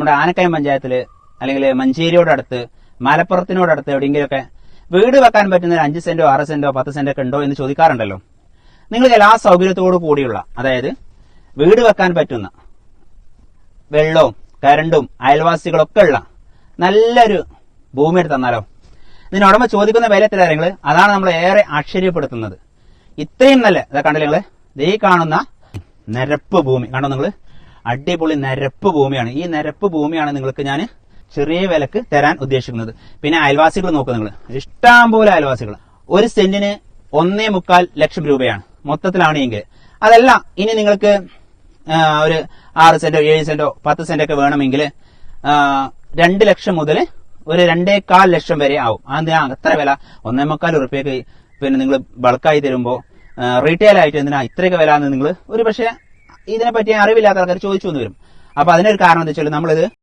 നമ്മുടെ ആനക്കയം പഞ്ചായത്തില് അല്ലെങ്കിൽ മഞ്ചേരിയോടടുത്ത് മലപ്പുറത്തിനോടടുത്ത് എവിടെയെങ്കിലുമൊക്കെ വീട് വെക്കാൻ പറ്റുന്ന 5 സെന്റോ 6 സെന്റോ 10 സെന്റോ ഒക്കെ ഉണ്ടോ എന്ന് ചോദിക്കാറുണ്ടല്ലോ. നിങ്ങൾക്ക് എല്ലാ സൗകര്യത്തോടു കൂടിയുള്ള, അതായത് വീട് വെക്കാൻ പറ്റുന്ന വെള്ളവും കരണ്ടും അയൽവാസികളൊക്കെ ഉള്ള നല്ലൊരു ഭൂമി എടുത്ത് തന്നാലോ? ഇതിന് ഉടമ ചോദിക്കുന്ന വില എത്ര കാര്യങ്ങൾ, അതാണ് നമ്മൾ ഏറെ ആശ്ചര്യപ്പെടുത്തുന്നത്. ഇത്രയും നല്ല ഇതാ കണ്ടില്ല നിങ്ങള്, ഈ കാണുന്ന നിരപ്പ് ഭൂമി കണ്ടോ നിങ്ങള്, അടിപൊളി നിരപ്പ് ഭൂമിയാണ്. ഈ നിരപ്പ് ഭൂമിയാണ് നിങ്ങൾക്ക് ഞാൻ ചെറിയ വിലക്ക് തരാൻ ഉദ്ദേശിക്കുന്നത്. പിന്നെ അയൽവാസികൾ നോക്കുക, നിങ്ങൾ ഇഷ്ടം പോലെ അയൽവാസികൾ. 1 സെന്റിന് 1.25 ലക്ഷം രൂപയാണ് മൊത്തത്തിലാണെങ്കിൽ. അതല്ല ഇനി നിങ്ങൾക്ക് ഒരു 6 സെന്റോ 7 സെന്റോ 10 സെന്റ് ഒക്കെ വേണമെങ്കിൽ 2 ലക്ഷം മുതൽ ഒരു 2.25 ലക്ഷം വരെ ആവും. അതെന്തിനാ അത്ര വില? 1.25 ഉറുപ്പ്യക്ക് പിന്നെ നിങ്ങൾ ബൾക്കായി തരുമ്പോൾ റീറ്റെയിൽ ആയിട്ട് എന്തിനാ ഇത്രയൊക്കെ വില എന്ന് നിങ്ങൾ ഒരു പക്ഷേ ഇതിനെപ്പറ്റി അറിവില്ലാത്ത ആൾക്കാർ ചോദിച്ചു എന്ന് വരും. അപ്പൊ അതിനൊരു കാരണം എന്താ വെച്ചാൽ നമ്മളിത്